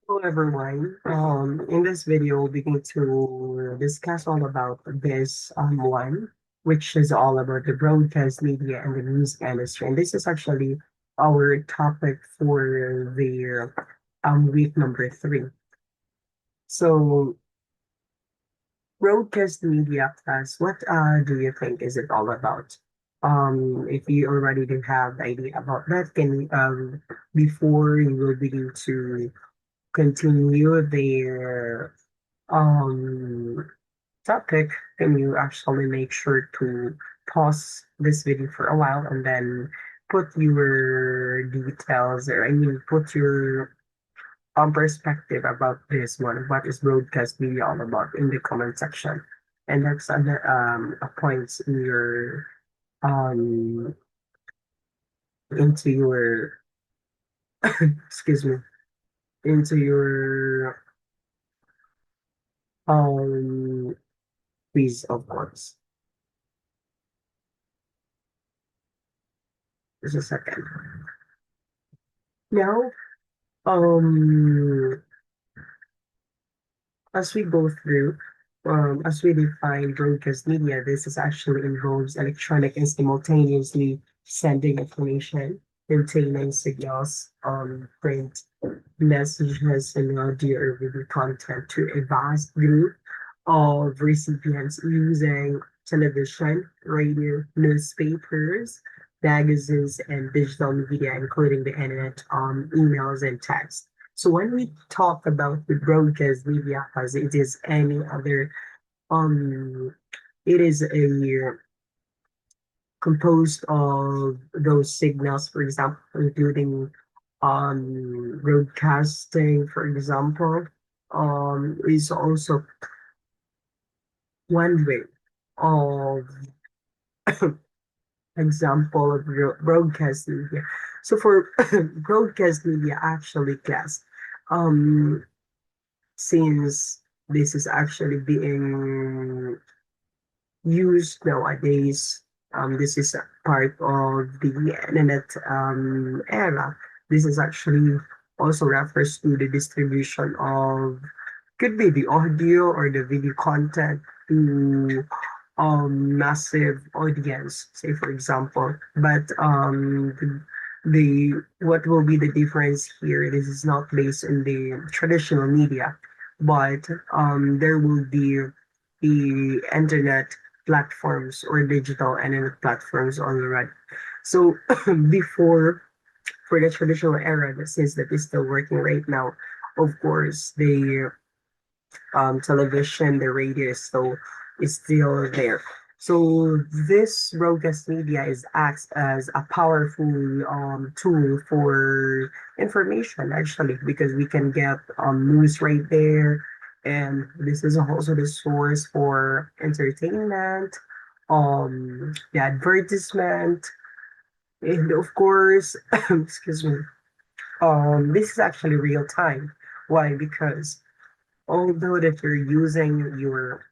Hello everyone. In this video, we're going to discuss all about this one, which is all about the broadcast media and the music industry. And this is actually our topic for the week number three. So, broadcast media class, what do you think is it all about? If you already do have the idea about that, can you, before you will begin to continue their um topic, can you actually make sure to pause this video for a while and then put your details, or I mean put your perspective about this one, what is broadcast media all about, in the comment section. And that's a point in your um into your excuse me, into your um quiz, of course. Just a second. Now, um, as we go through, as we define broadcast media, this is actually involves electronic and simultaneously sending information, containing signals, print messages, and audio or video content to a vast group of recipients using television, radio, newspapers, magazines, and digital media, including the internet, emails, and text. So when we talk about the broadcast media, as it is any other, um, it is a composed of those signals, for example, including broadcasting, for example, is also one way of example of broadcast media. So for broadcast media, actually, class, um, since this is actually being used nowadays, this is a part of the internet era. This is actually also refers to the distribution of, could be the audio or the video content to massive audience, say for example. But the what will be the difference here? This is not based on the traditional media, but there will be the internet platforms or digital internet platforms already. So before, for the traditional era, since that is still working right now, of course the television, the radio is still there. So this broadcast media is acts as a powerful tool for information, actually, because we can get news right there, and this is also the source for entertainment, the advertisement, and of course, excuse me, this is actually real time. Why? Because although that you're using your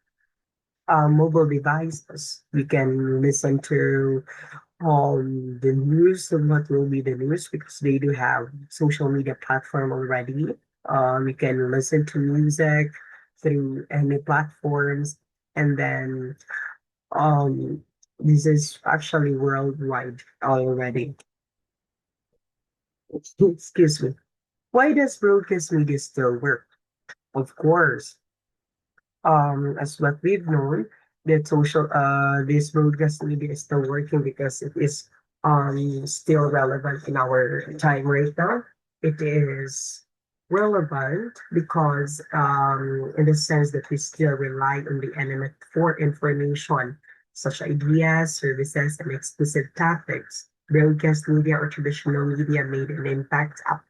mobile devices, you can listen to the news of what will be the news, because they do have social media platform already. You can listen to music through any platforms, and then this is actually worldwide already. Excuse me. Why does broadcast media still work? Of course, as what we've known, that this broadcast media is still working because it is still relevant in our time right now. It is relevant because in the sense that we still rely on the internet for information, such ideas, services, and exclusive topics. Broadcast media or traditional media made an impact up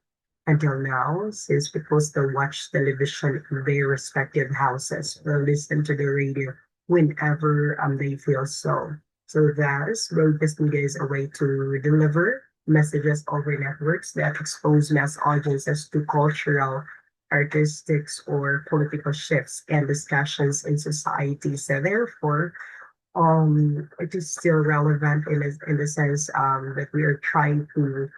until now, since people still watch television in their respective houses or listen to the radio whenever they feel so. So thus, broadcast media is a way to deliver messages over networks that expose mass audiences to cultural, artistics, or political shifts and discussions in society. So therefore, it is still relevant in the sense that we are trying to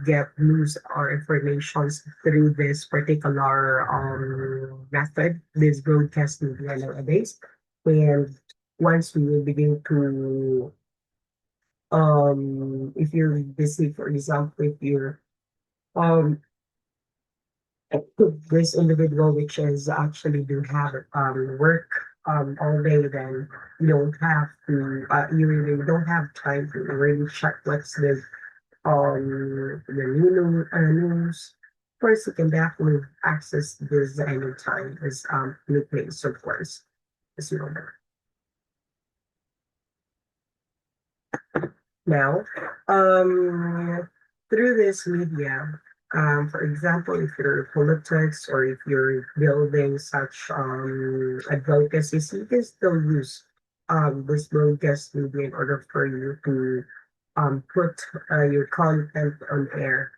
get news or informations through this particular method, this broadcast media nowadays. And once we will begin to if you're busy, for example, if you're um this individual which is actually do have work all day, then you don't have to you really don't have time to really check what's the news. Of course, you can definitely access this anytime as new place, of course, as you know. Now, um, through this media, for example, if you're politics or if you're building such advocacies, you can still use this broadcast media in order for you to put your content on air.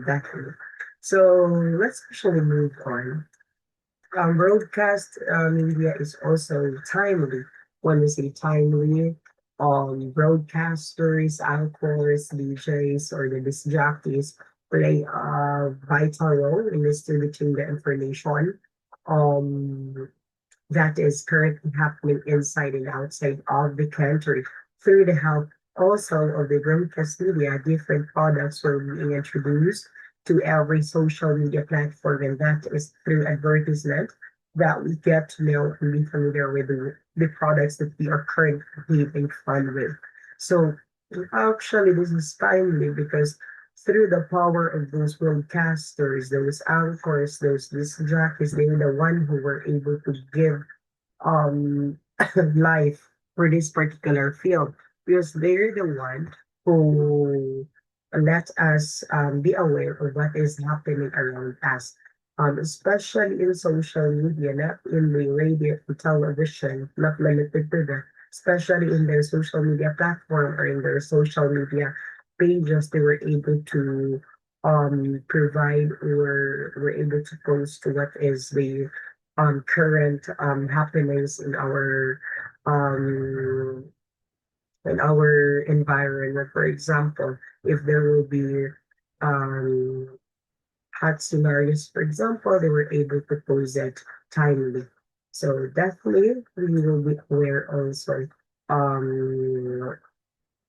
Definitely. So let's actually move on. Broadcast media is also timely. When we say timely, broadcasters, anchors, DJs, or the disc jockeys play a vital role in distributing the information. Um, that is currently happening inside and outside of the country. Through the help also of the broadcast media, different products were being introduced to every social media platform, and that is through advertisement that we get to know and be familiar with the products that we are currently having fun with. So actually, this is timely because through the power of those broadcasters, those anchors, those disc jockeys, they are the one who were able to give um life for this particular field because they're the one who let us be aware of what is happening around us, especially in social media, not in the radio and television, not limited to that, especially in their social media platform or in their social media pages, they were able to provide or were able to post what is the current happenings um in our environment. For example, if there will be um hot scenarios, for example, they were able to pose it timely. So definitely we will be aware also um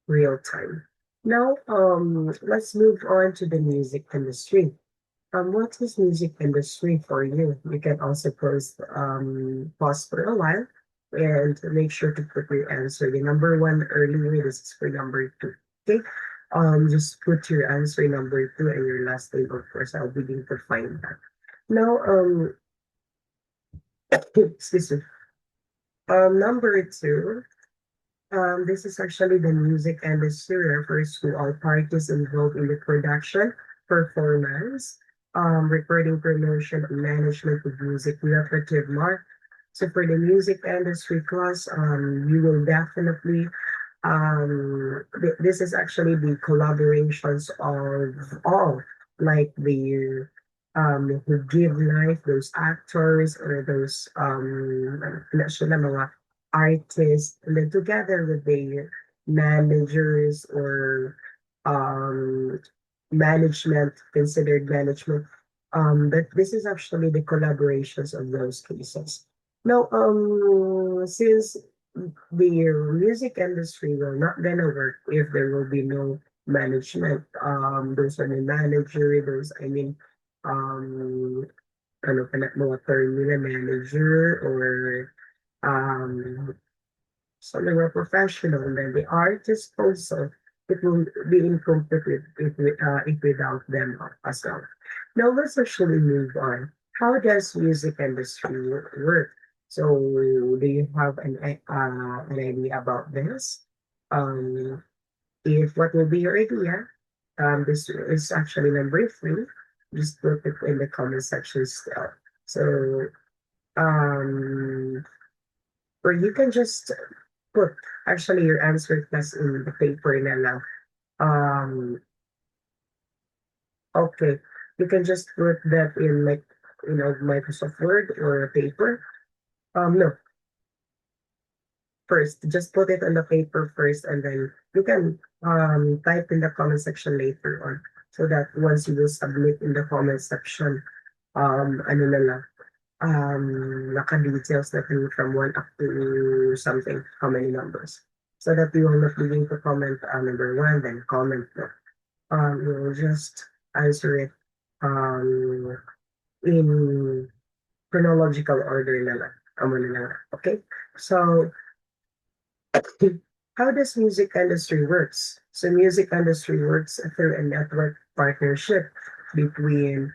real time. Now let's move on to the music industry. What is music industry for you? You can also pause for a while and make sure to put your answer. The number one earlier, this is for number two. Okay. Just put your answer number two and your last name, of course. I'll begin to find that. Now, excuse me. Number two. This is actually the music industry refers to all parties involved in the production, performance, recording, promotion, and management of music repertoire mark. So for the music industry class, you will definitely this is actually the collaborations of all, like the who give life, those actors or those national mga artists, and then together with the managers or um management, considered management. But this is actually the collaborations of those cases. Now, since the music industry will not gonna work if there will be no management. Those are the manager, those I mean, um, ano pa na mga term nila, manager or um so they were professional, and then the artist also, it will be incomplete if without them as well. Now let's actually move on. How does music industry work? So do you have an idea about this? Um, if what will be your idea? This is actually number three. Just put it in the comment section still. So um, or you can just put actually your answer plus in the paper na lang. Okay. You can just put that in like, Microsoft Word or a paper. No, first, just put it on the paper first and then you can type in the comment section later on so that once you will submit in the comment section, ano na lang, naka-details na through from 1 up to something, how many numbers. So that you will not begin to comment number 1, then comment no. You will just answer it um, in chronological order na lang. Amo na lang. Okay? So, how does music industry works? So music industry works through a network partnership between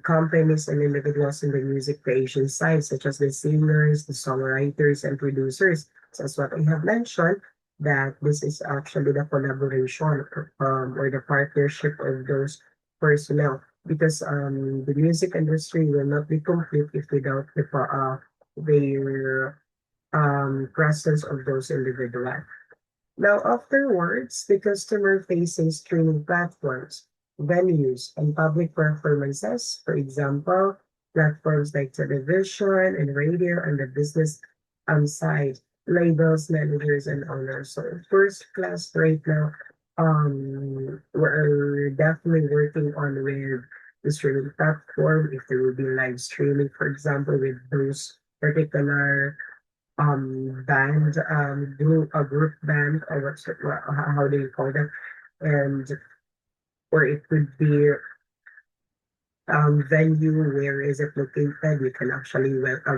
companies and individuals in the music creation side, such as the singers, the songwriters, and producers. So as what I have mentioned, that this is actually the collaboration or the partnership of those personnel. Because the music industry will not be complete if without their presence of those individuals. Now, afterwards, the customer-facing streaming platforms, venues, and public performances, for example, platforms like television and radio and the business side, labels, managers, and owners. So, first class right now, we're definitely working on with the streaming platform. If there will be live streaming, for example, with those particular band group band or how do you call that, and or it could be venue, where is it located, we can actually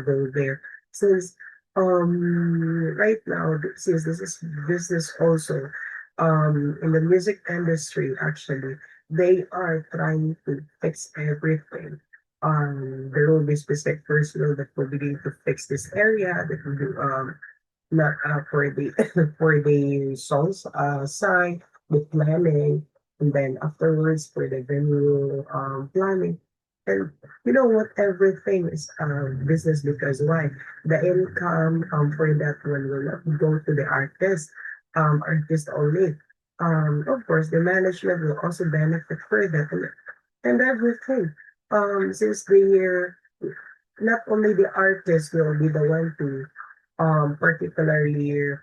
go there since right now since this is business also in the music industry. Actually, they are trying to fix everything. There will be specific personnel that will begin to fix this area, that will do not for the for the songs side, the planning, and then afterwards for the venue planning. And you know what? Everything is business because why? The income for that one will not go to the artist only. Of course, the management will also benefit for that and everything. Since the year, not only the artist will be the one to particularly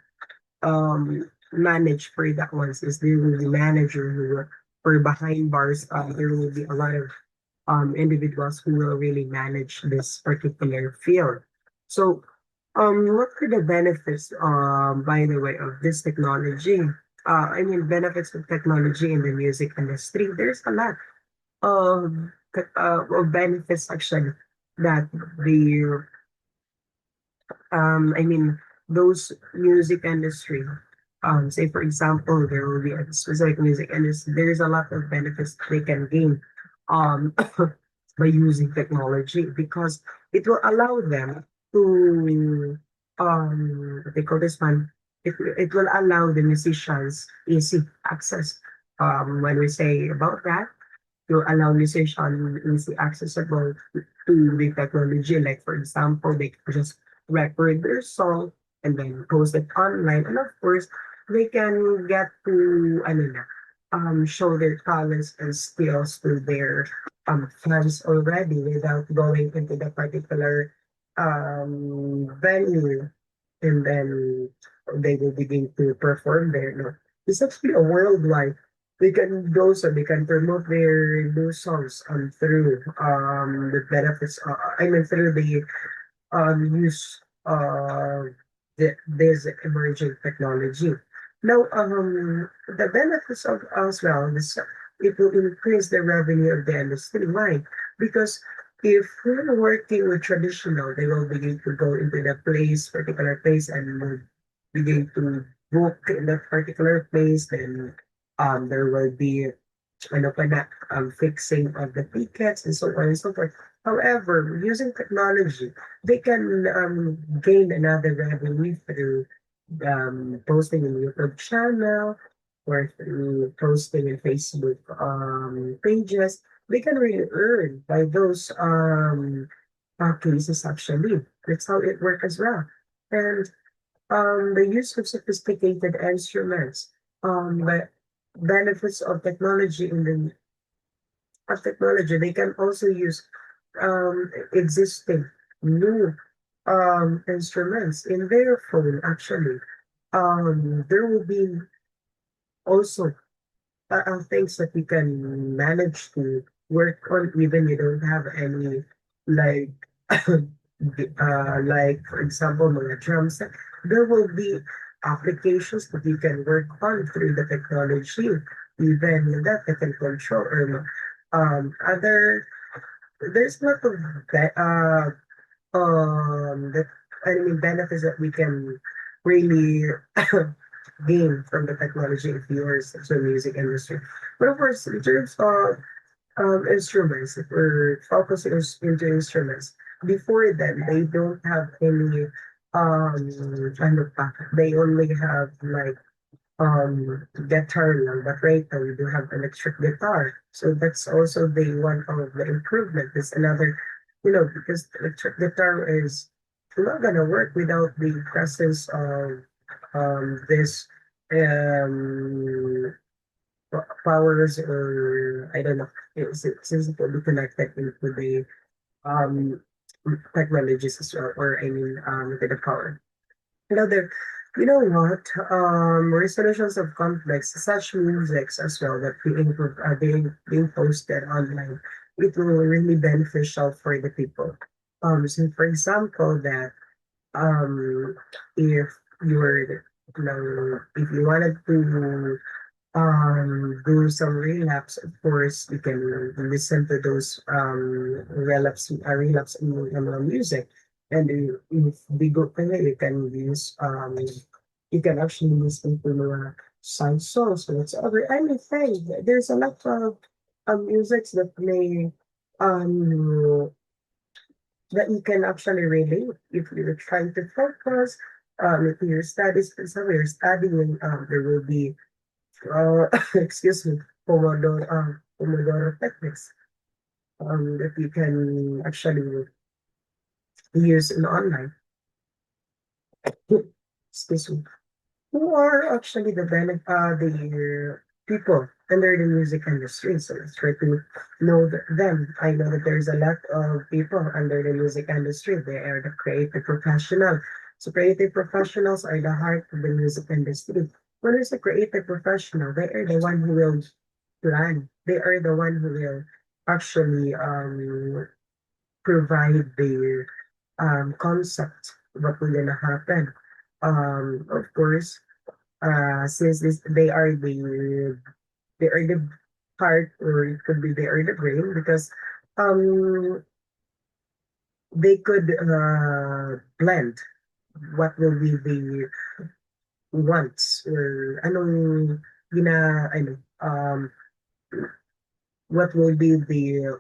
manage for that one, since there will be manager who will, for behind bars, there will be a lot of individuals who will really manage this particular field. So what are the benefits by the way of this technology? I mean benefits of technology in the music industry. There's a lot of of benefits actually that the I mean, those music industry, say for example, there will be a specific music industry, there's a lot of benefits they can gain, um, by using technology because it will allow them to, what they call this one, it will allow the musicians easy access. When we say about that, to allow musician easy accessible to the technology. Like for example, they can just record their song and then post it online. And of course, they can get to ano na, show their talents and skills to their fans already without going into the particular venue, and then they will begin to perform there. No, it's actually a worldwide. They can go so they can promote their new songs through the benefits. I mean through the use this emerging technology. Now, the benefits of as well, this, it will increase the revenue of the industry. Why? Because if we're working with traditional, they will begin to go into the place, particular place, and will begin to book in that particular place. Then there will be ano pa na, fixing of the tickets and so on and so forth. However, using technology, they can gain another revenue through posting in YouTube channel or through posting in Facebook pages. They can really earn by those cases actually. That's how it works as well. And the use of sophisticated instruments, the benefits of technology in the they can also use existing new instruments in their phone actually. There will be Also, things that you can manage to work on even you don't have any like like for example mga drum set. There will be applications that you can work on through the technology, even that they can control or other there's a lot of the I mean benefits that we can really gain from the technology if you are such a music industry. But of course, in terms of instruments, if we're focusing into instruments, before then they don't have any ano pa, they only have like guitar lang, but right now we do have electric guitar. So that's also the one of the improvement. Is another, because electric guitar is not gonna work without the presence of this um powers or I don't know. It's physically connected into the um technologies as well, or I mean to the power. Now there, you know what? Resolutions of complex such musics as well that being posted online, it will really beneficial for the people. So for example, that if you were, if you wanted to do some relapse, of course, you can listen to those relapse music. And if they go pala, you can actually listen to mga side songs or whatsoever. Anything. There's a lot of musics that may um that you can actually relate if you're trying to focus. If you're studies, for example, you're studying, there will be excuse me, Pomodoro techniques that you can actually use in online. Excuse me. Who are actually the people under the music industry? So let's try to know them. I know that there's a lot of people under the music industry. They are the creative professional. So creative professionals are the heart of the music industry. When there's a creative professional, they are the one who will plan. They are the one who will actually provide the concept what will gonna happen. Of course, since they are the heart, or it could be they are the brain, because um they could blend what will be the wants or anong ano what will be the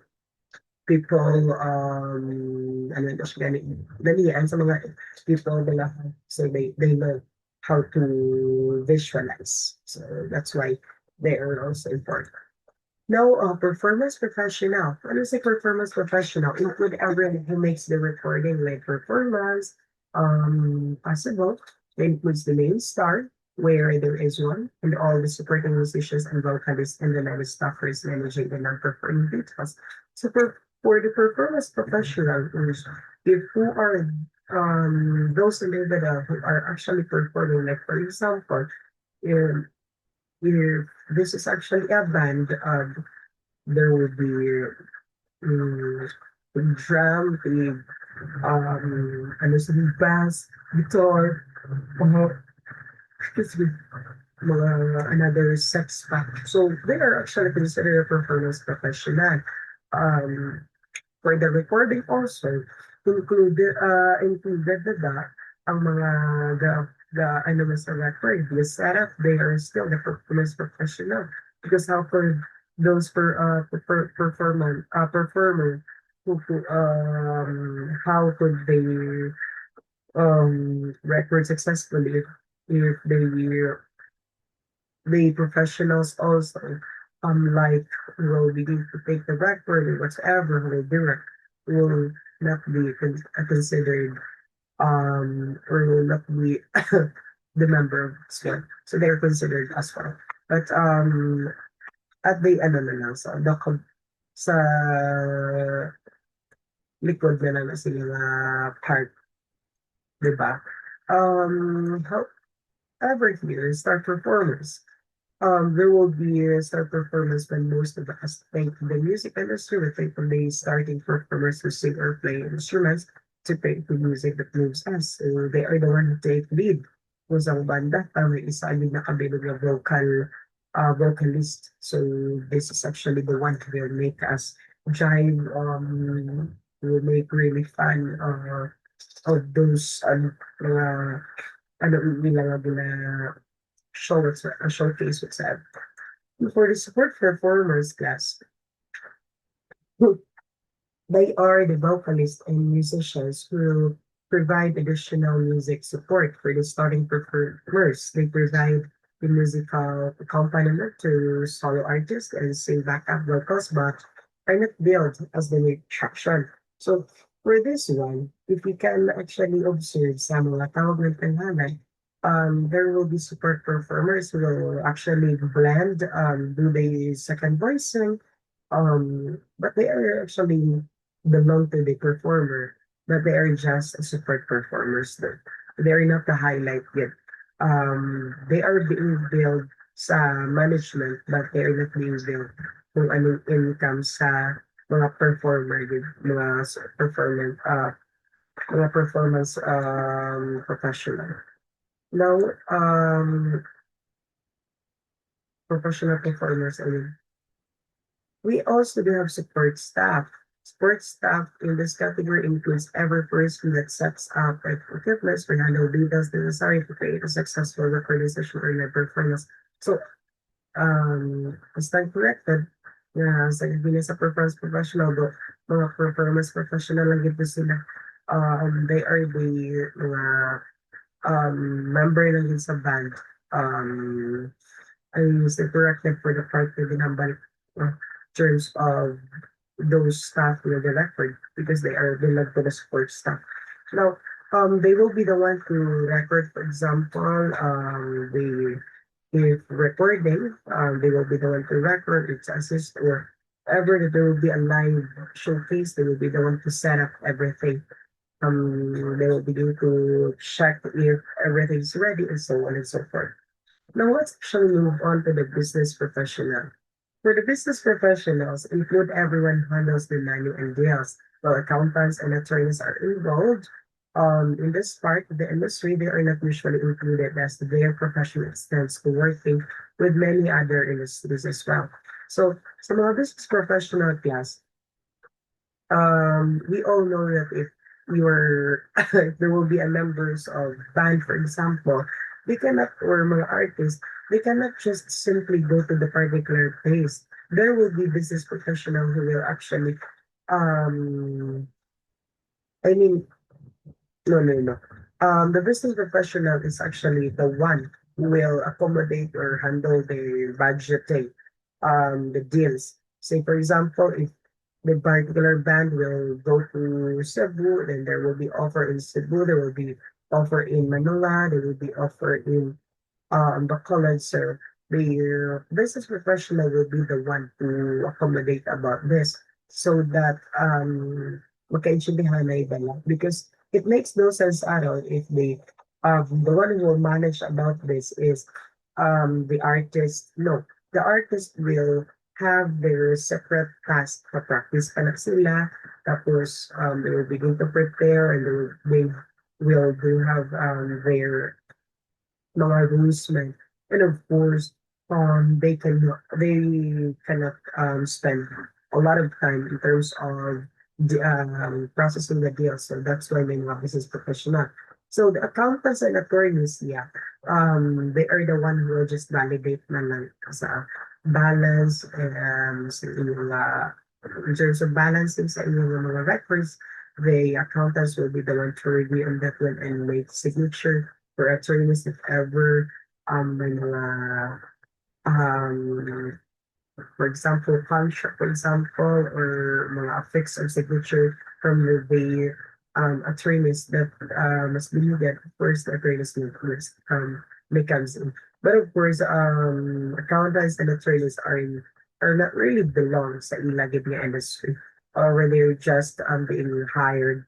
people ano ito siya dalian sa mga people nila, so they know how to visualize, so that's why they are also important. Now, performance professional. When I say performance professional, include everyone who makes the recording like performance possible. It includes the main star, where there is one, and all the supporting musicians and vocalists and the many staffers managing the non-performing details. So for the performance professional, if who are those individuals who are actually performing, like for example, if, if this is actually a band, there would be drum, ano sa bass, guitar, mga, excuse me, mga another sex pack. So they are actually considered a performance professional. Um, For the recording also, included na ang mga ano mas sa record, the setup, they are still the performance professional. Because how could those performer how could they record successfully if the professionals also, like, will begin to take the record or whatever will do it, will not be considered, or will not be the member as well. So they're considered as well. But at the ano na lang, sa likod na lang na sila part, di ba? However here, star performers. There will be a star performance when most of us think the music industry will think when they starting performers who sing or play instruments to create the music that moves us. So they are the one who take lead. Kung sa banda, may isa yung nakabilog na vocalist. So this is actually the one who will make us jive, will make really fun of those mga ano nila nga gina showcase with that. For the support performers class, they are the vocalists and musicians who provide additional music support for the starting performers. They provide the musical accompaniment to solo artists and sing backup vocals, but are not billed as the main attraction. So for this one, if we can actually observe sa mga tawag ng tanghalan, there will be support performers who will actually blend, do the second voicing, but they are actually belong to the performer, but they are just support performers. They are not the highlight yet. They are being billed sa management, but they are not being billed kung anong income sa mga performer, mga performance, mga performance professional. Now, professional performers, I mean, we also do have support staff. Support staff in this category includes every person that sets up equipment for handle details necessary to create a successful recording session or live performance. So, as time corrected, sa sa performance professional, but mga performance professional lang ito sila. They are the mga member lang din sa band. Um, I use the corrected for the part na binabalik terms of those staff with the record because they are belong to the support staff. Now, they will be the one to record, for example, the if recording, they will be the one to record, its assist, or ever that there will be a live showcase, they will be the one to set up everything. They will begin to check if everything's ready and so on and so forth. Now let's actually move on to the business professional. For the business professionals, include everyone who handles the money and deals, while accountants and attorneys are involved. In this part of the industry, they are not usually included as their profession extends to working with many other industries as well. So, some of business professional class, we all know that if you are, if there will be a members of band, for example, they cannot, or mga artists, they cannot just simply go to the particular place. There will be business professional who will actually, um, I mean, no, no, no. The business professional is actually the one who will accommodate or handle the budgeting, the deals. Say, for example, if the particular band will go to Cebu, then there will be offer in Cebu, there will be offer in Manila, there will be offer in Bacolod. So the business professional will be the one to accommodate about this so that makaintindihan na iba lang. Because it makes no sense at all if the one who will manage about this is the artist. No, the artist will have their separate task pa practice pa na sila tapos they will begin to prepare and they will do have their mga rules man. And of course, they cannot spend a lot of time in terms of processing the deal. So that's why may mga business professional. So the accountants and attorneys, yeah, they are the one who will just validate na lang sa balance and sa inyong in terms of balancing sa inyong mga records, the accountants will be the one to review on that one and make signature for attorneys if ever may mga um, for example, contract, for example, or mga affix or signature from the attorneys that must be needed. Of course, the attorneys mechanism. But of course, accountants and attorneys are not really belong sa ilagid nga industry, or when they're just being hired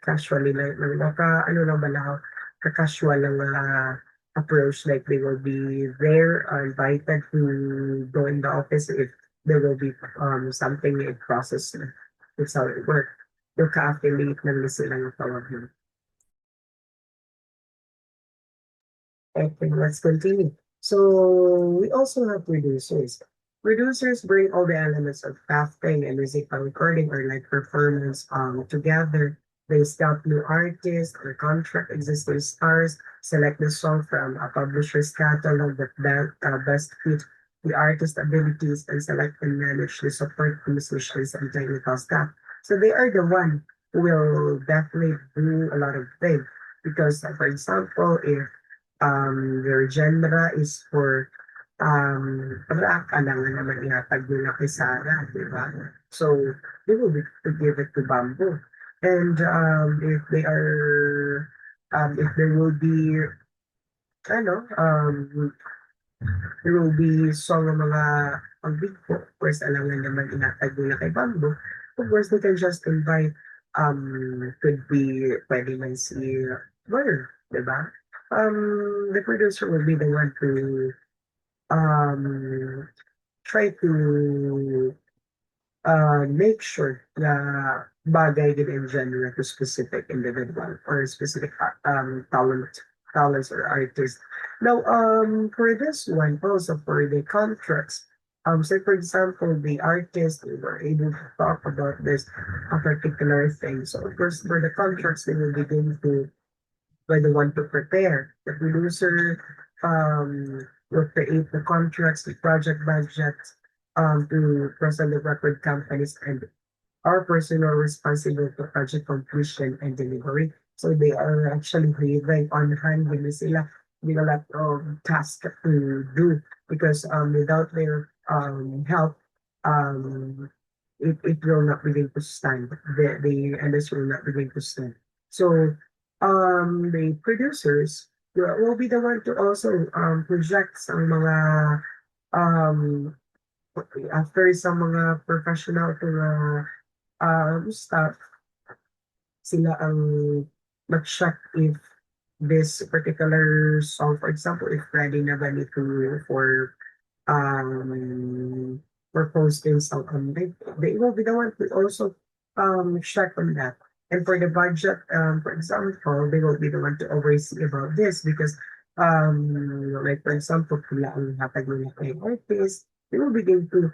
casually lang, naka, ano lang ba lang, ka-casual lang approach, like they will be there, invited to go in the office if there will be something in process. That's how it works. Yung ka-affiliate lang na sila yung tawag. Okay, let's continue. So we also have producers. Producers bring all the elements of crafting and musical recording or like performance together. They scout new artists or contract existing stars, select the song from a publisher's catalog that best fit the artist's abilities, and select and manage the support musicians and technical staff. So they are the one who will definitely do a lot of things because, for example, if your genre is for rock, alangan naman ihatag nila kay Sarah, di ba? So, they will be to give it to Bamboo. And if there will be, ano, there will be song ng mga pagbigpo, of course, alangan naman ihatag nila kay Bamboo. Of course, they can just invite, could be, pwede man si Word, di ba? The producer will be the one to um, try to make sure na bagay din in genre to specific individual or specific talents or artists. Now, for this one, also for the contracts, say for example, the artist we were able to talk about this a particular thing. So of course, for the contracts, they will begin to by the one to prepare. The producer will create the contracts, the project budget to present the record companies and are personnel responsible for project completion and delivery. So they are actually living on hand with sila with a lot of tasks to do because without their help, um, it will not begin to stand. The industry will not begin to stand. So the producers will be the one to also project ang mga um, after sa mga professional to staff, sila ang mag-check if this particular song, for example, if ready na ba nito um, for postings they will be the one to also check on that. And for the budget, for example, they will be the one to oversee about this because, like for example, kung ang hatag nila kay artist, they will begin to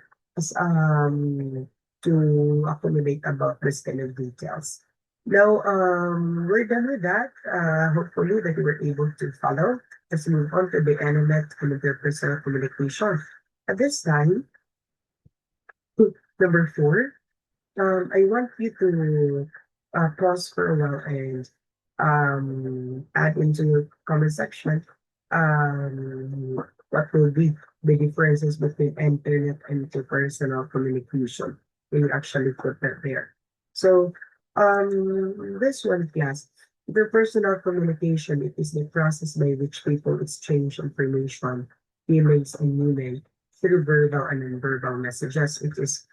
accommodate about this kind of details. Now, we're done with that. Hopefully that you were able to follow. Let's move on to the element and interpersonal communication. At this time, number 4, I want you to pause for a while and add into your comment section what will be the differences between internet and interpersonal communication. You actually put that there. So, this one, class, interpersonal communication, it is the process by which people exchange information, feelings, and meaning through verbal and nonverbal messages. It is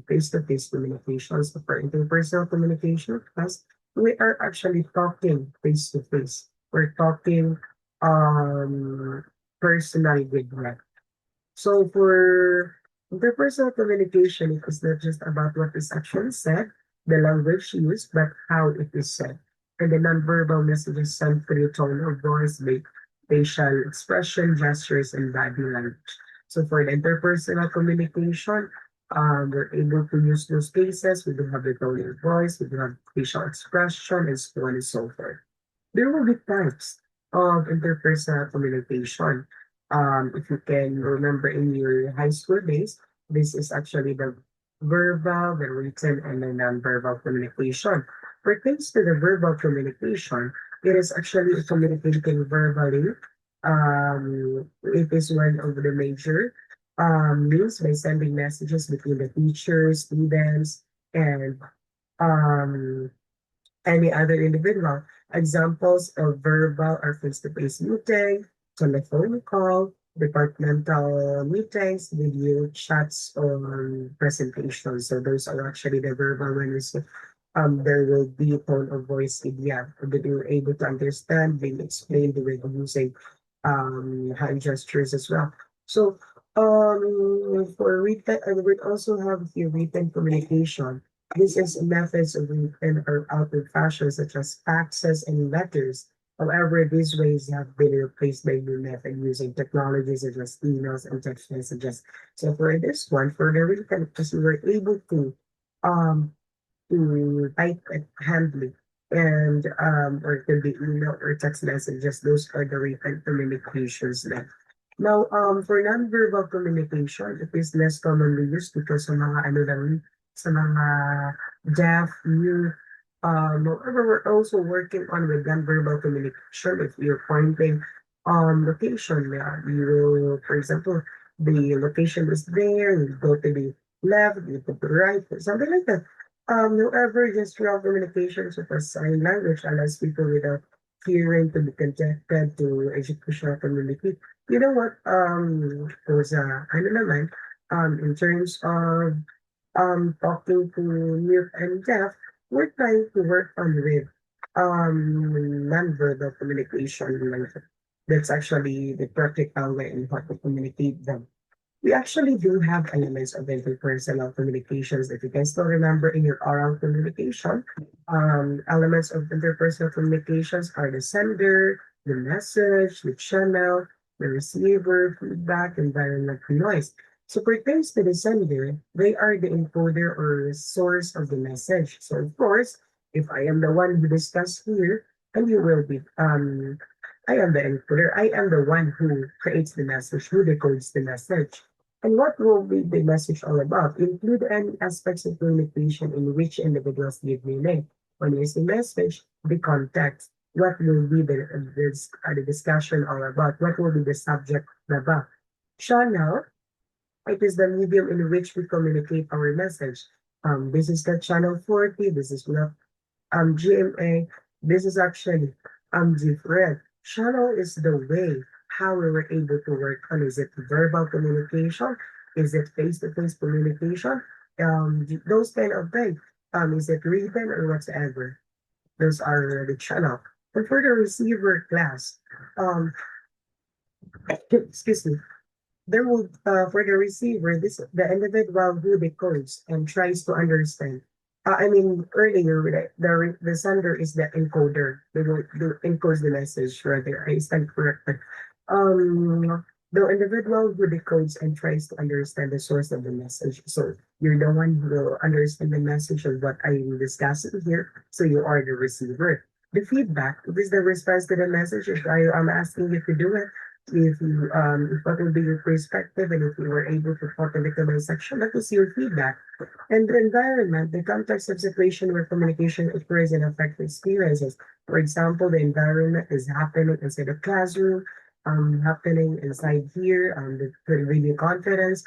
face-to-face communication. So for interpersonal communication, class, we are actually talking face-to-face. We're talking personally with them. So for interpersonal communication, it is not just about what is actually said, the language used, but how it is said. And the nonverbal messages sent through tone of voice, facial expression, gestures, and body language. So for the interpersonal communication, we're able to use those cases. We do have the tone of voice, we do have facial expression, and so on and so forth. There will be types of interpersonal communication. If you can remember in your high school days, this is actually the verbal, the written, and the nonverbal communication. Pertains to the verbal communication, it is actually communicating verbally. It is one of the major means by sending messages between the teachers, students, and um, any other individual. Examples of verbal are face-to-face meeting, telephone call, departmental meetings, video chats, or presentations. So those are actually the verbal ones there will be a tone of voice idea that you're able to understand being explained with using hand gestures as well. So for written, I would also have the written communication. This is methods of written or outward fashion such as faxes and letters. However, these ways have been replaced by new method using technologies such as emails and text messages. So for this one, for the written, because we were able um type it handily and or it could be email or text messages. Those are the written communications then. Now, for nonverbal communication, it is less commonly used because sa mga ano lang, sa mga deaf, mute. However, we're also working on with nonverbal communication. If you're pointing location, yeah, you will, for example, the location is there, you go to the left, you go to the right, something like that. However, gestural communication such as sign language allows people without hearing to be connected to educational community. You know what? Was ano naman, in terms of talking to mute and deaf, we're trying to work on with nonverbal communication. That's actually the practical way in how to communicate them. We actually do have elements of interpersonal communications that you can still remember in your oral communication. Elements of interpersonal communications are the sender, the message, the channel, the receiver, feedback, environment, and noise. So pertains to the sender, they are the encoder or source of the message. So of course, if I am the one who discuss here, and you will be I am the encoder. I am the one who creates the message, who decodes the message. And what will be the message all about? Include any aspects of communication in which individuals give meaning. When you say message, the context. What will be the discussion all about? What will be the subject about? Channel, it is the medium in which we communicate our message. This is the channel 40. This is not GMA, this is actually different. Channel is the way how we were able to work on. Is it verbal communication? Is it face-to-face communication? Those kind of things. Is it written or whatsoever? Those are the channel. And for the receiver class, um, excuse me, there will for the receiver, this the individual who decodes and tries to understand. I mean, earlier the sender is the encoder. They will do encodes the message. Rather, I stand corrected. The individual who decodes and tries to understand the source of the message. So you're the one who will understand the message of what I'm discussing here. So you are the receiver. The feedback is the response to the message. If I'm asking you to do it, if what will be your perspective and if you were able to put in the comment section, that was your feedback. And the environment, the context of situation where communication occurs and affect experiences. For example, the environment is happening inside a classroom, happening inside here, the video conference,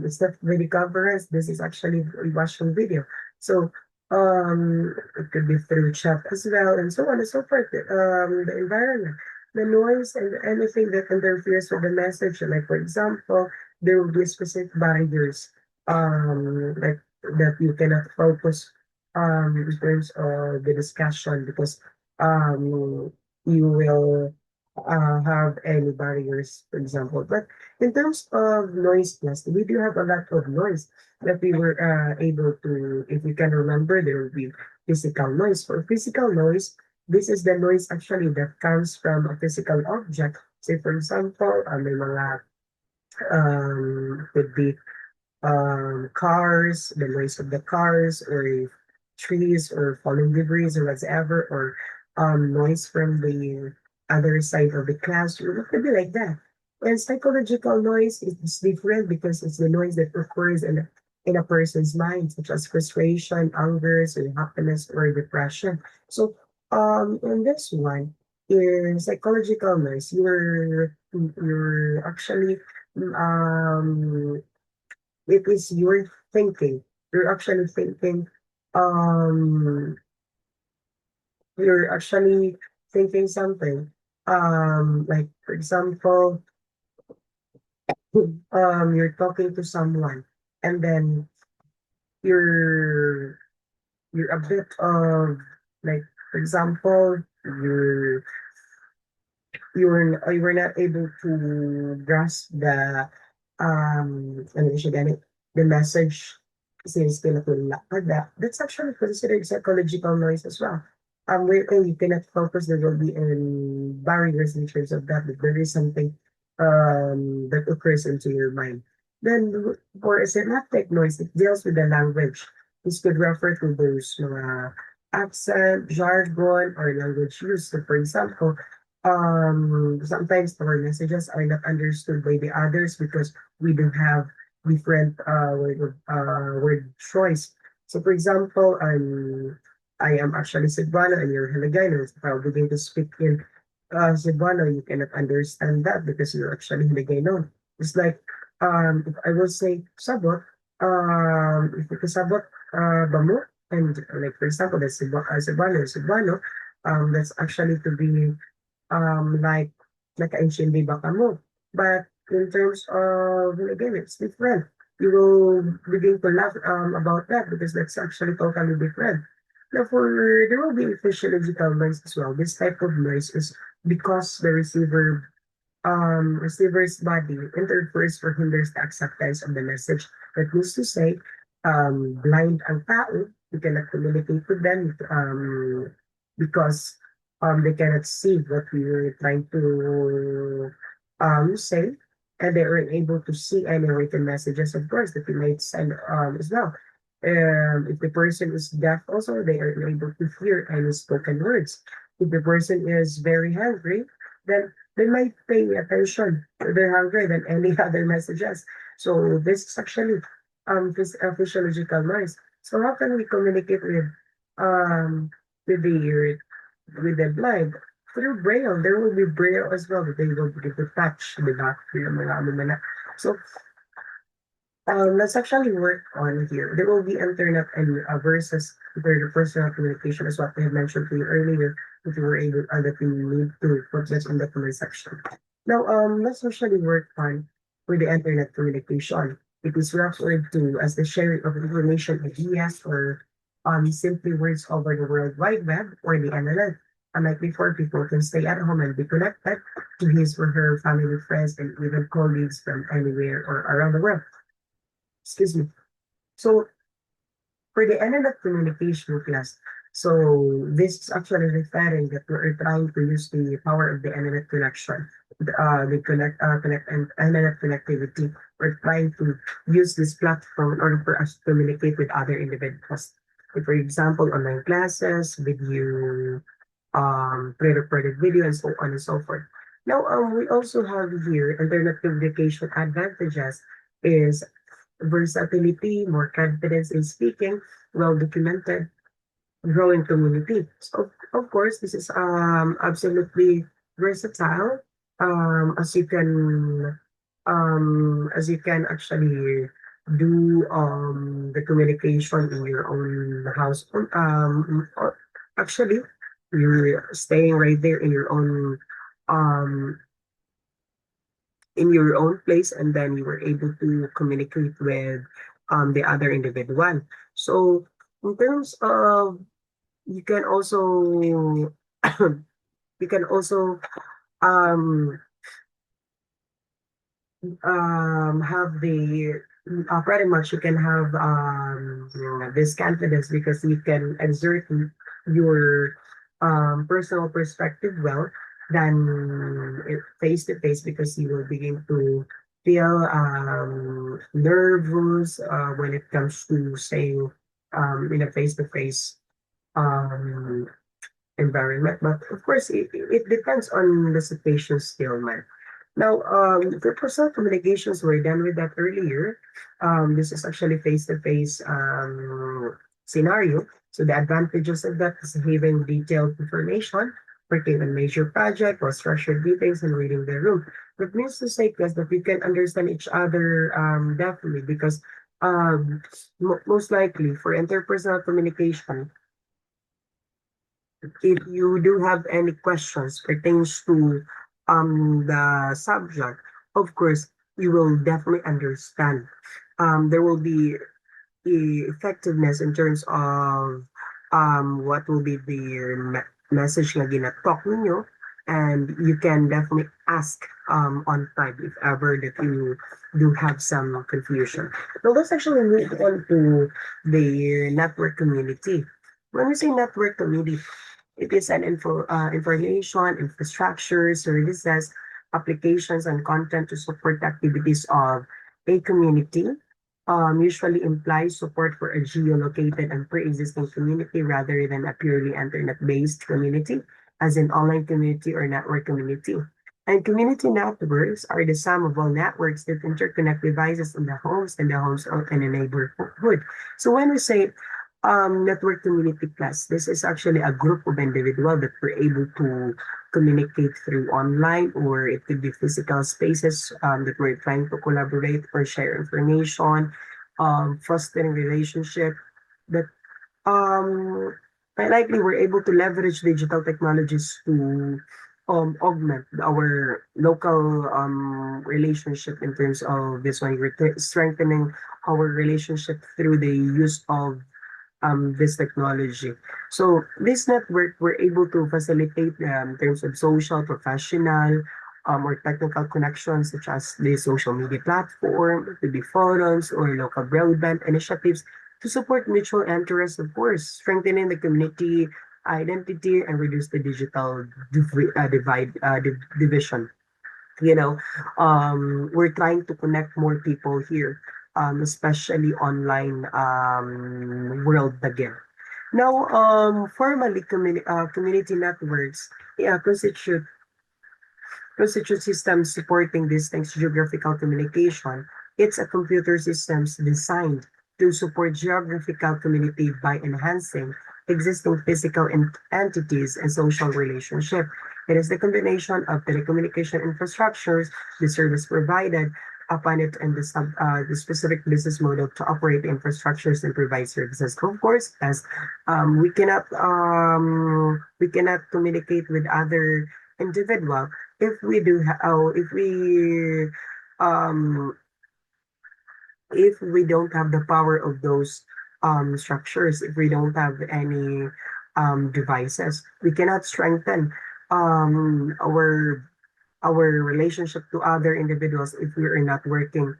it's not video conference, this is actually watching video. So it could be through chat as well, and so on and so forth. The environment, the noise and anything that interferes with the message. Like for example, there will be specific barriers like that you cannot focus in terms of the discussion because you will have any barriers, for example. But in terms of noise plus, we do have a lot of noise that we were able to, if you can remember, there will be physical noise. For physical noise, this is the noise actually that comes from a physical object. Say, for example, may mga could be cars, the noise of the cars, or if trees or falling debris or whatever, or noise from the other side of the classroom. It could be like that. And psychological noise is different because it's the noise that occurs in a person's mind, such as frustration, anger, or happiness, or depression. So, in this one, in psychological noise, you're actually it is your thinking. You're actually thinking, um, you're actually thinking something. Like for example, you're talking to someone, and then you're you're a bit of like, for example, you were not able to grasp the ano ba siya gani, the message since pinatulak ka that's actually considered psychological noise as well. Wherein you cannot focus, there will be barriers in terms of that, that there is something that occurs into your mind. Then for a synaptic noise, it deals with the language. This could refer to those mga accent, jargon, or language use. So for example, sometimes our messages are not understood by the others because we do have different word choice. So for example, I am actually Cebuano and you're Hiligayno. If I begin to speak in Cebuano, you cannot understand that because you're actually Hiligayno. It's like if I will say sabot, if it's sabot bamo, and like for example, that's Cebuano, that's actually to be like naka-intindi ba ka mo? But in terms of, again, it's different. You will begin to laugh about that because that's actually totally different. Now, there will be physiological noise as well. This type of noise is because the receiver's body interferes or hinders the acceptance of the message. That means to say, blind ang tao, you cannot communicate with them because they cannot see what you're trying to say, and they are able to see any written messages, of course, that you might send as well. If the person is deaf, also they are able to hear any spoken words. If the person is very hungry, then they might pay attention to their hunger than any other messages. So this is actually physiological noise. So how can we communicate um with the blind? Through braille. There will be braille as well. They will be able to touch the back. So let's actually work on here. There will be internet and versus interpersonal communication is what I have mentioned to you earlier. If you were able, that you need to put this in the comment section. Now, let's actually work on with the internet communication. It is referred to as the sharing of information, ideas, or simply words over the World Wide Web or the internet. Unlike before, people can stay at home and be connected to his or her family, friends, and even colleagues from anywhere or around the world. Excuse me. So for the internet communication class, so this is actually referring that we're trying to use the power of the internet connection, connect and internet connectivity. We're trying to use this platform in order for us to communicate with other individuals. Like for example, online classes, video, pre-recorded video, and so on and so forth. Now, we also have here internet communication advantages is versatility, more confidence in speaking, well-documented, growing community. So, of course, this is absolutely versatile. As you can actually do the communication in your own house. Or actually, you're staying right there um in your own place, and then you were able to communicate with the other individual. So in terms of you can also you can also um have the pretty much you can have this confidence because you can exert your personal perspective well than face to face because you will begin to feel nervous when it comes to saying in a face to face environment. But of course, it depends on the situation still, man. Now, for personal communications, we're done with that earlier. This is actually face-to-face scenario. So the advantages of that is having detailed information, working on major project or structured meetings and reading the room. That means to say, guys, that we can understand each other definitely because most likely for interpersonal communication, if you do have any questions pertains to the subject, of course, you will definitely understand. There will be effectiveness in terms of what will be the message nga ginatalk ninyo, and you can definitely ask on time if ever that you do have some confusion. Now let's actually move on to the network community. When we say network community, it is an information, infrastructure, services, applications, and content to support the activities of a community. Usually implies support for a geolocated and pre-existing community rather than a purely internet-based community, as in online community or network community. And community networks are the sum of all networks that interconnect devices in the homes in a neighborhood. So when we say network community class. This is actually a group of individuals that were able to communicate through online, or it could be physical spaces that were trying to collaborate or share information, fostering relationship that um, likely we're able to leverage digital technologies to augment our local relationship in terms of this one, strengthening our relationship through the use of this technology. So this network were able to facilitate in terms of social, professional, or technical connections such as the social media platform, the forums, or local broadband initiatives to support mutual interests, of course, strengthening the community identity and reduce the digital division. You know, we're trying to connect more people here, especially online world again. Now, formally, community networks constitute systems supporting distinct geographical communication. It's a computer systems designed to support geographical community by enhancing existing physical entities and social relationship. It is the combination of telecommunication infrastructures, the service provided upon it, and the specific business model to operate the infrastructures and provide services. Of course, as we cannot communicate with other individual um if we don't have the power of those structures, if we don't have any devices, we cannot strengthen our relationship to other individuals if we are not working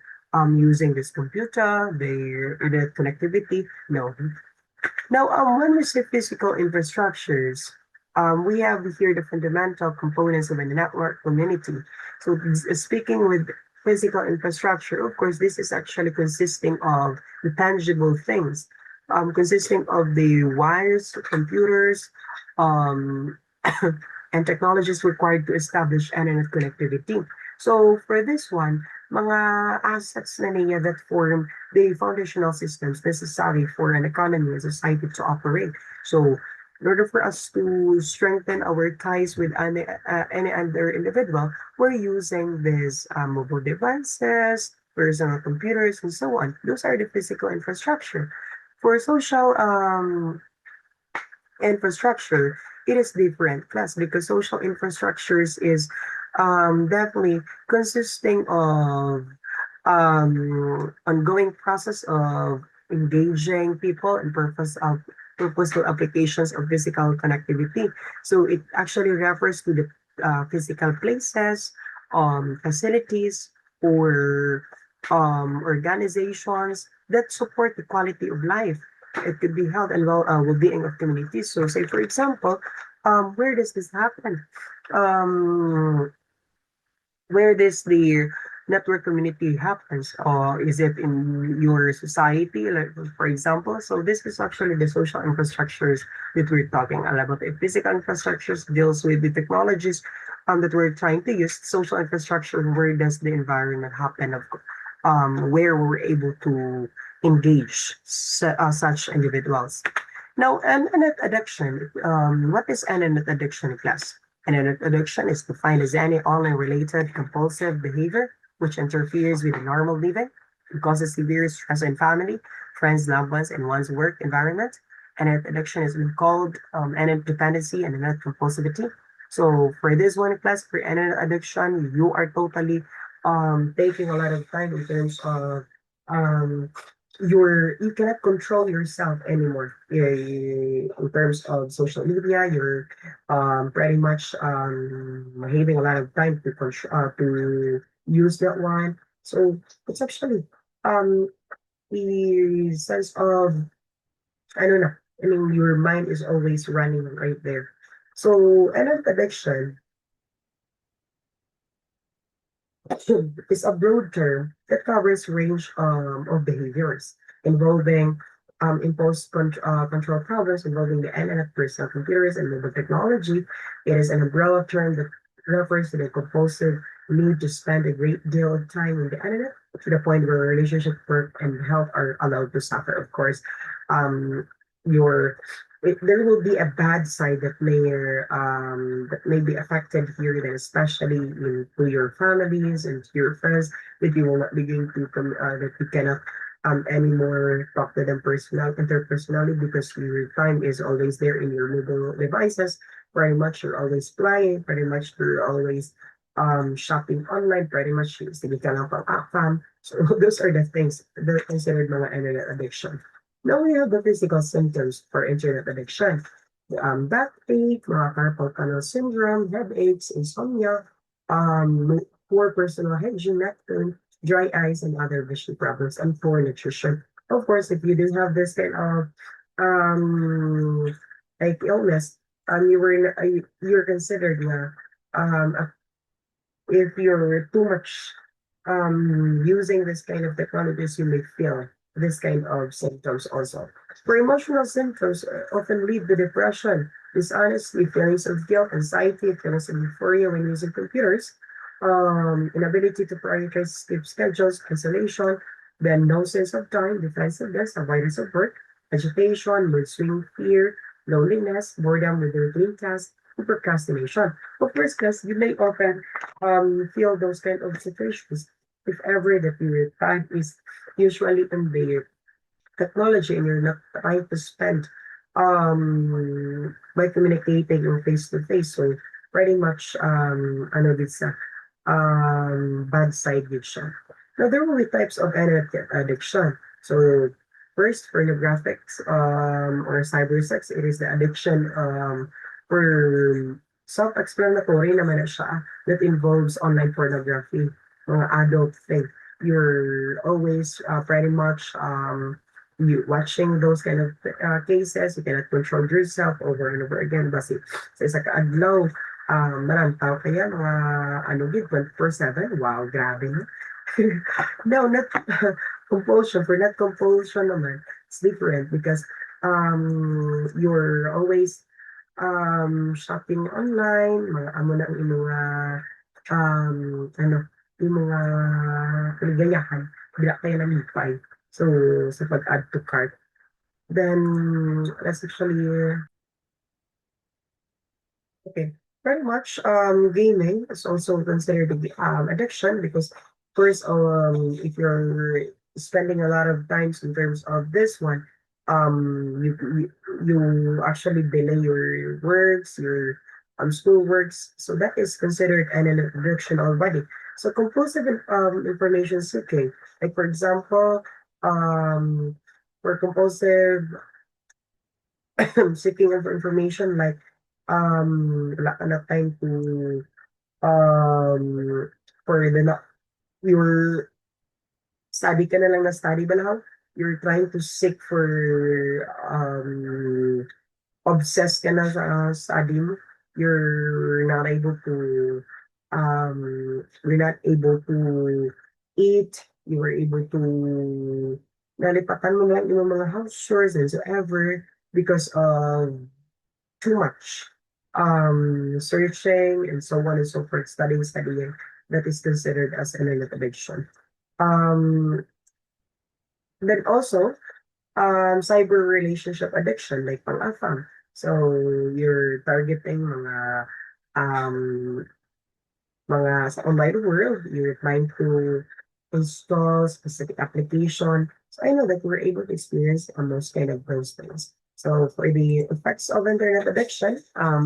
using this computer, the internet connectivity. No. Now, when we say physical infrastructures, we have here the fundamental components of a network community. So, speaking with physical infrastructure, of course, this is actually consisting of the tangible things, consisting of the wires, computers, um, and technologies required to establish internet connectivity. So, for this one, mga assets na niya that form the foundational systems necessary for an economy and society to operate. So, in order for us to strengthen our ties with any other individual, we're using these mobile devices, personal computers, and so on. Those are the physical infrastructure. For social infrastructure, it is different class because social infrastructures is definitely consisting of ongoing process of engaging people and purposeful applications of physical connectivity. So it actually refers to the physical places, facilities, or organizations that support the quality of life. It could be health and well-being of communities. So, say for example, where does this happen? Um, where does the network community happens, or is it in your society, like for example? So this is actually the social infrastructures that we're talking about. The physical infrastructures deals with the technologies that we're trying to use. Social infrastructure, where does the environment happen, where we're able to engage such individuals. Now, internet addiction. What is internet addiction, class? Internet addiction is defined as any online-related compulsive behavior which interferes with normal living and causes severe stress in family, friends, loved ones, and one's work environment. Internet addiction has been called internet dependency and internet compulsivity. So for this one, class, for internet addiction, you are totally taking a lot of time in terms of um, you cannot control yourself anymore in terms of social media. You're pretty much having a lot of time to to use that one. So it's actually um the sense of, I don't know. I mean, your mind is always running right there. So internet addiction is a broad term that covers a range of behaviors involving control problems involving the internet, personal computers, and mobile technology. It is an umbrella term that refers to the compulsive need to spend a great deal of time on the internet to the point where relationship, work, and health are allowed to suffer. Of course, um, your there will be a bad side that may be affected here, then especially to your families and to your friends, that you will not be going to that you cannot anymore talk to them interpersonally, because your time is always there in your mobile devices. Pretty much you're always flying, pretty much you're always shopping online, pretty much sige ka lang pang. So those are the things that are considered mga internet addiction. Now we have the physical symptoms for internet addiction. Backache, mga carpal tunnel syndrome, headaches, insomnia, poor personal hygiene, neck pain, dry eyes, and other vision problems, and poor nutrition. Of course, if you do have this kind of um, like illness, you're considered na if you're too much using this kind of technologies, you may feel this kind of symptoms also. For emotional symptoms often lead to depression, dishonesty, feelings of guilt, anxiety, feelings of euphoria when using computers, inability to prioritize sleep schedules, isolation, then no sense of time, defensiveness, avoidance of work, agitation, mood swing, fear, loneliness, boredom with routine tasks, and procrastination. Of course, class, you may often feel those kind of situations if ever that your time is usually in the technology and you're not trying to spend by communicating or face to face. So pretty much ano this bad side addiction. Now there will be types of internet addiction. So first, pornographics or cyber sex, it is the addiction for self-explanatory naman na siya that involves online pornography, mga adult thing. You're always pretty much you watching those kind of cases. You cannot control yourself over and over again. Basi sa isa ka adlaw, marantaw kaya mga ano gid 24/7. Wow, grabe no. No, not compulsion. For not compulsion naman, it's different because you're always shopping online, mga amo na ang imong ano, yung mga kaligayahan, dila kayo nalipay. So, sa pag-add to cart. Then, that's actually okay. Pretty much, gaming is also considered addiction because first, if you're spending a lot of times in terms of this one, you actually delay your works, your school works, so that is considered an addiction already. So compulsive information seeking, like for example, for compulsive seeking of information, like wala ka na time to um for the your study ka na lang na study ba lang, you're trying to seek for obsessed ka na sa study mo, you're not able to eat, you were able to nalipatan mo lang yung mga house chores and so ever because of too much searching and so on and so forth, studying, that is considered as an internet addiction. Um, then also, cyber relationship addiction, like pang-afam. So, you're targeting um, mga sa online world, you're trying to install specific application. So I know that we're able to experience on those kind of those things. So for the effects of internet addiction,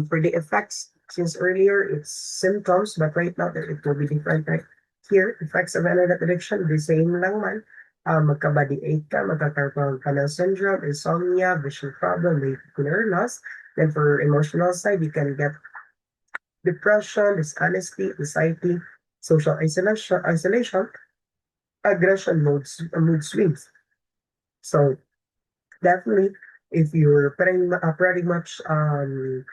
for the effects, since earlier it's symptoms, but right now it will be different. Right here, effects of internet addiction, the same lang man. magka-body ache ka, magkakaroon ka ng syndrome, insomnia, vision problem, weight loss. Then for emotional side, you can get depression, dishonesty, anxiety, social isolation, aggression, mood swings. So definitely, if you're pretty much to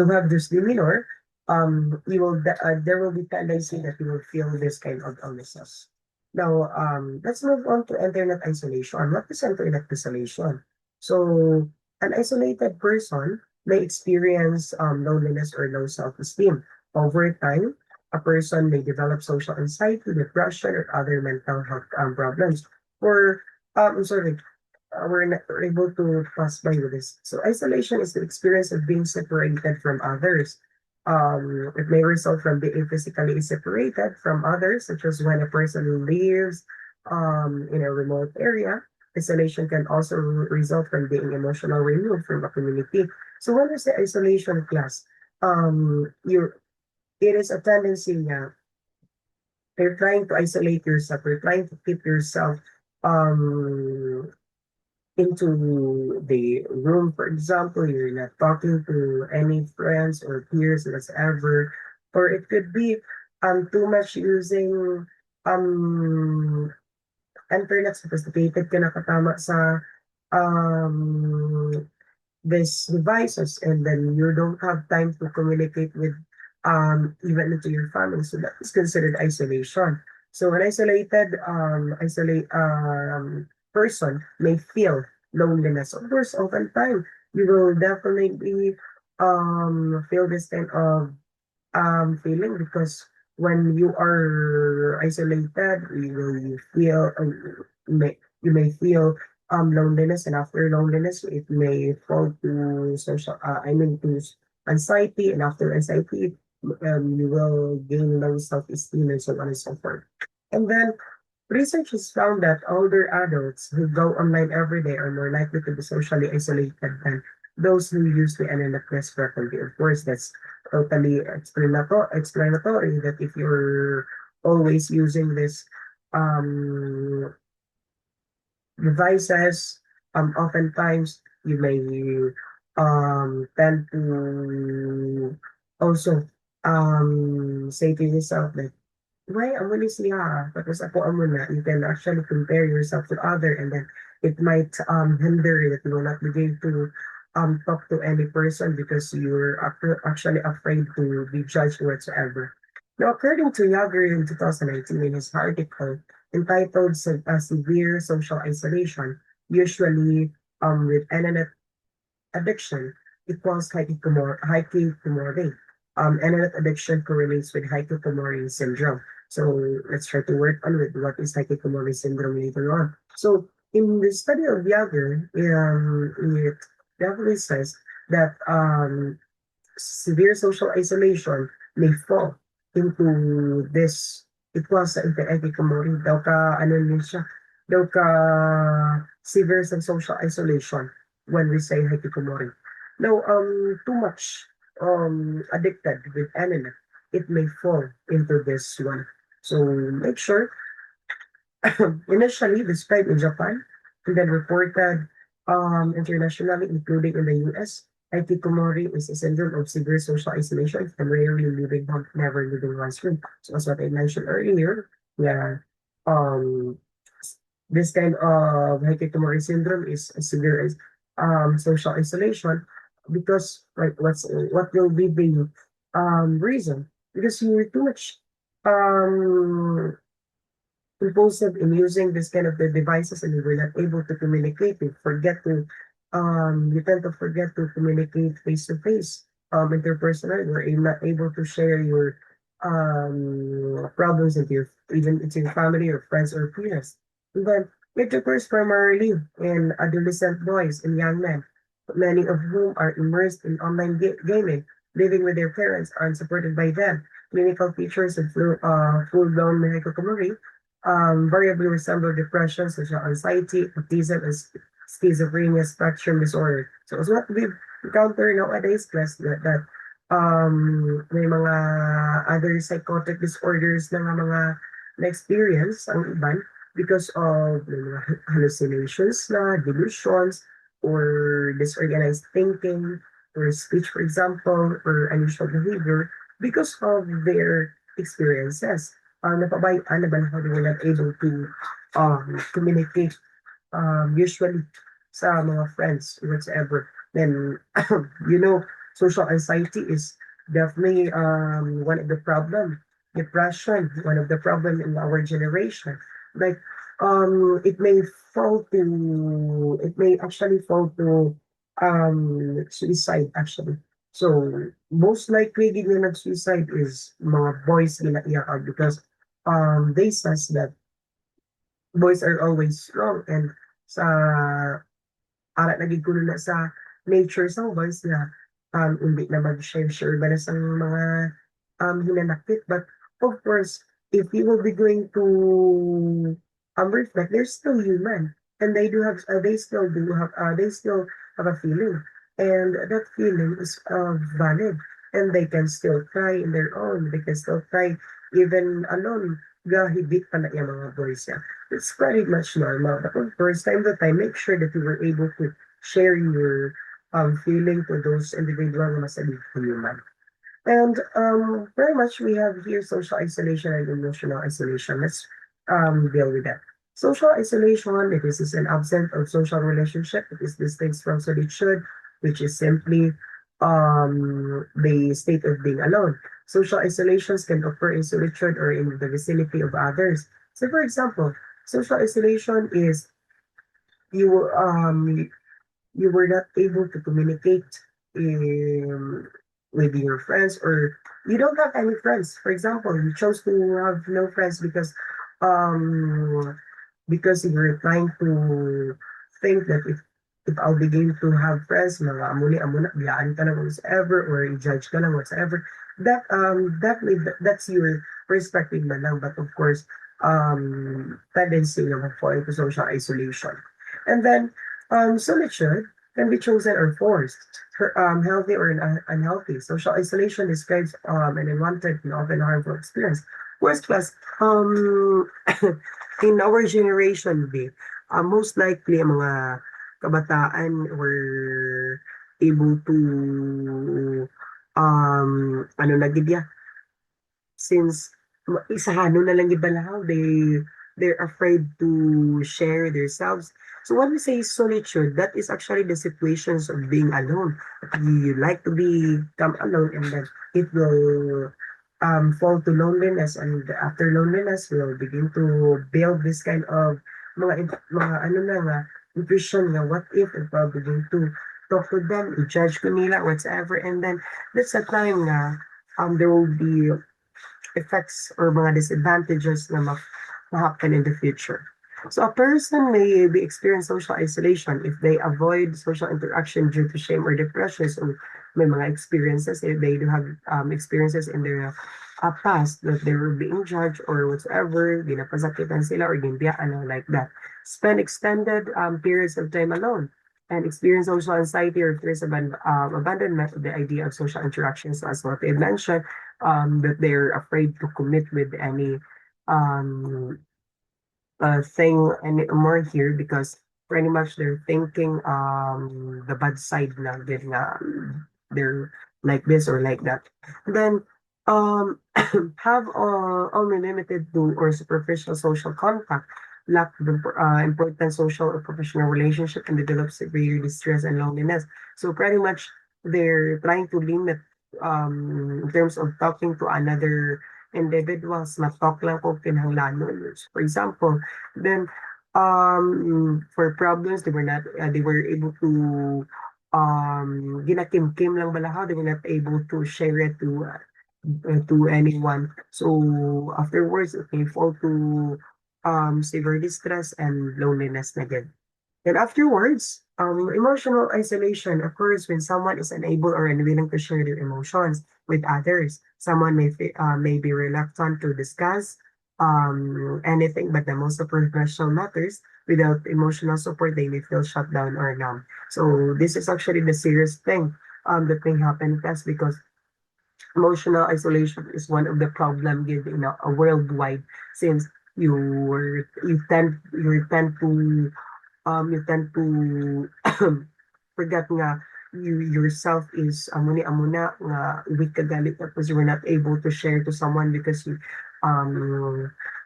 have this demeanor, there will be tendency that you will feel this kind of illnesses. Now, let's move on to internet isolation. What is internet isolation? So, an isolated person may experience loneliness or low self-esteem. Over time, a person may develop social anxiety, depression, or other mental health problems. Or, sorry, we're not able to pass by with this. So isolation is the experience of being separated from others. It may result from being physically separated from others, such as when a person lives in a remote area. Isolation can also result from being emotionally removed from a community. So when we say isolation class, you it is a tendency na you're trying to isolate yourself, you're trying to keep yourself um into the room, for example, you're not talking to any friends or peers whatsoever, or it could be too much using um internet sophisticated ka nakatama sa um these devices and then you don't have time to communicate with even into your family. So that is considered isolation. So an isolate person may feel loneliness. Of course, oftentimes you will definitely feel this kind of feeling because when you are isolated, you may feel loneliness, and after loneliness, it may fall to to anxiety, and after anxiety, you will gain low self-esteem and so on and so forth. And then research has found that older adults who go online every day are more likely to be socially isolated than those who use the internet less frequently. Of course, that's totally explanatory that if you're always using this um, devices, oftentimes you may tend to also say to yourself like, why amo ni siya? Tapos ako amo na, you can actually compare yourself to other and then it might hinder that you will not be able to talk to any person because you're actually afraid to be judged whatsoever. Now, according to Yager in 2019 in his article entitled Severe Social Isolation, usually with internet addiction equals hikikomori. Internet addiction correlates with hikikomori syndrome. So let's try to work on with what is hikikomori syndrome later on. So in the study of Yager, it definitely says that severe social isolation may fall into this equals sa hikikomori daw ka ano niya siya daw ka severe sa social isolation when we say hikikomori. Now, too much addicted with internet, it may fall into this one. So make sure initially described in Japan and then reported internationally, including in the US. Hikikomori is a syndrome of severe social isolation from rarely leaving home, never leaving one's room. So as what I mentioned earlier, yeah, um, this kind of hikikomori syndrome is a severe social isolation because like what will be the reason? Because you're too much um impulsive in using this kind of the devices and you were not able to communicate, you tend to forget to communicate face to face, interpersonal, or you're not able to share your problems with your even with your family or friends or peers. And then it occurs primarily in adolescent boys and young men, many of whom are immersed in online gaming, living with their parents, are unsupported by them. Clinical features of full-blown hikikomori variably resemble depression, social anxiety, autism, and schizophrenia spectrum disorder. So as what we've encountered nowadays, class that may mga other psychotic disorders na nga mga na-experience ang iban because of hallucinations na, delusions, or disorganized thinking, or speech, for example, or unusual behavior because of their experiences. Napabayaan na ba na how they were not able to communicate usually sa mga friends whatsoever. Then, social anxiety is definitely one of the problem. Depression, one of the problem in our generation. Like, it may it may actually fall to suicide actually. So, most likely, gina nag-suicide is mga boys gina iyak because they says that boys are always strong and sa ara naging kuno na sa nature sa boys na hindi na mag-share ba na sa mga hinanakit. But of course, if you will be going to reflect, they're still human and they still have a feeling, and that feeling is valid, and they can still cry in their own. They can still cry even alone. Gahibit pa na yung mga boys niya. It's very much normal. But of course, time to time, make sure that you were able to share your feeling to those individual na masabi human. And very much we have here social isolation and emotional isolation. Let's deal with that. Social isolation, it is an absence of social relationship. It is distinct from solitude, which is simply the state of being alone. Social isolations can occur in solitude or in the vicinity of others. So, for example, social isolation is you you were not able to communicate um, with your friends, or you don't have any friends. For example, you chose to have no friends um, because you're trying to think that if I'll begin to have friends, mga amuna, biyaan ka lang whatsoever, or i-judge ka lang whatsoever, definitely that's your perspective na lang. But of course, tendency na mag-fall into social isolation. And then, solitude can be chosen or forced, healthy or unhealthy. Social isolation describes an unwanted and often harmful experience. Worst class, in our generation, most likely ang mga kabataan were able to ano na gid ya, since isahano na lang gibalaw, they're afraid to share themselves. So when we say solitude, that is actually the situations of being alone. You like to become alone, and then it will fall to loneliness, and after loneliness we'll begin to build this kind of mga ano na nga impression nga, what if I'll begin to talk to them, i-judge ko nila whatsoever, and then that's the time nga there will be effects or mga disadvantages na happen in the future. So a person may be experience social isolation if they avoid social interaction due to shame or depression. So may mga experiences, if they do have experiences in their past that they were being judged or whatsoever, ginapasakitan sila or ginbiyaan or like that. Spend extended periods of time alone and experience social anxiety or fears of abandonment of the idea of social interactions, as what they mentioned, that they're afraid to commit with any um, thing anymore here because pretty much they're thinking the bad side na din na they're like this or like that. Then have only limited to or superficial social contact, lack of important social or professional relationship, and develop severe distress and loneliness. So pretty much they're trying to limit in terms of talking to another individuals, ma-talk lang kung kinahanglanon. For example, then for problems they were able to ginakim-kim lang balahaw, they were not able to share it to anyone. So afterwards, it may fall to severe distress and loneliness na din. And afterwards, emotional isolation occurs when someone is unable or unwilling to share their emotions with others. Someone may be reluctant to discuss anything but the most superficial matters. Without emotional support, they may feel shut down or numb. So this is actually the serious thing that may happen to us because emotional isolation is one of the problem given a worldwide, since you tend to forget nga you yourself is amo na nga weak ka gali tapos you were not able to share to someone because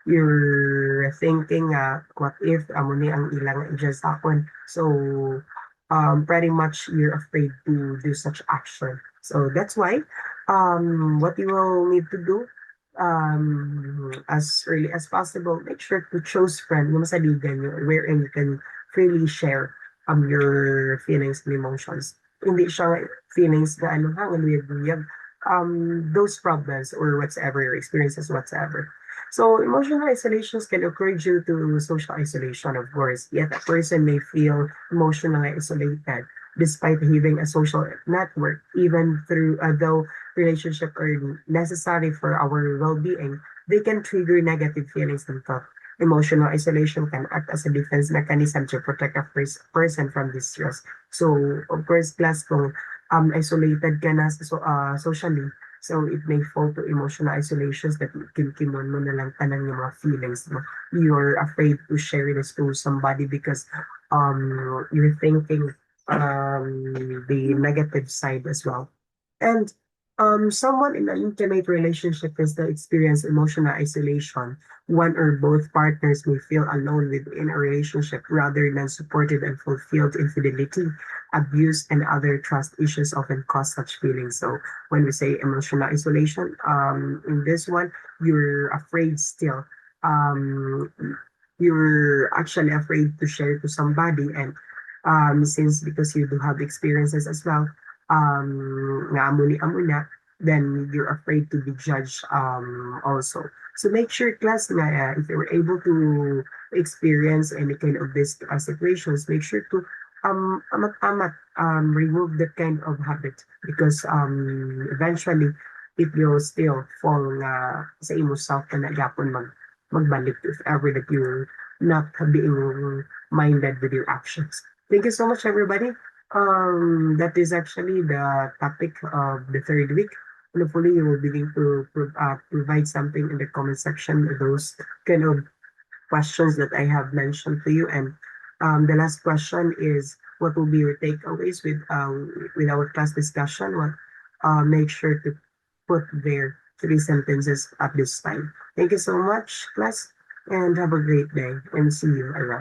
you're thinking what if amo ni ang ilang just happen, so pretty much you're afraid to do such action. So that's why what you will need to do as early as possible, make sure to choose friend na masaligan nyo wherein you can freely share your feelings and emotions. Hindi siya feelings na ano hang luyag-luyag those problems or whatever your experiences whatsoever. So emotional isolations can occur due to social isolation, of course. Yet a person may feel emotionally isolated despite having a social network, even through though relationship are necessary for our well-being, they can trigger negative feelings and thought. Emotional isolation can act as a defense mechanism to protect a person from distress. So, of course, class kung isolated ka na socially, so it may fall to emotional isolations that kimkimon mo na lang tanan yung mga feelings mo. You're afraid to share this to somebody because you're thinking the negative side as well. And someone in an intimate relationship can still experience emotional isolation. One or both partners may feel alone within a relationship rather than supported and fulfilled. Infidelity, abuse, and other trust issues often cause such feelings. So when we say emotional isolation, in this one, you're afraid still. Um, you're actually afraid to share to somebody, and since because you do have experiences as well, nga amo na, then you're afraid to be judged also. So make sure class nga if you're able to experience any kind of this situations, make sure to amat-amat remove that kind of habit because eventually it will still fall nga sa imo self na nagyapon magbalik if ever that you're not being minded with your actions. Thank you so much, everybody. That is actually the topic of the third week. Hopefully, you will begin to provide something in the comment section, those kind of questions that I have mentioned to you. And the last question is, what will be your takeaways with our class discussion? What make sure to put there 3 sentences at this time. Thank you so much, class, and have a great day. And see you around.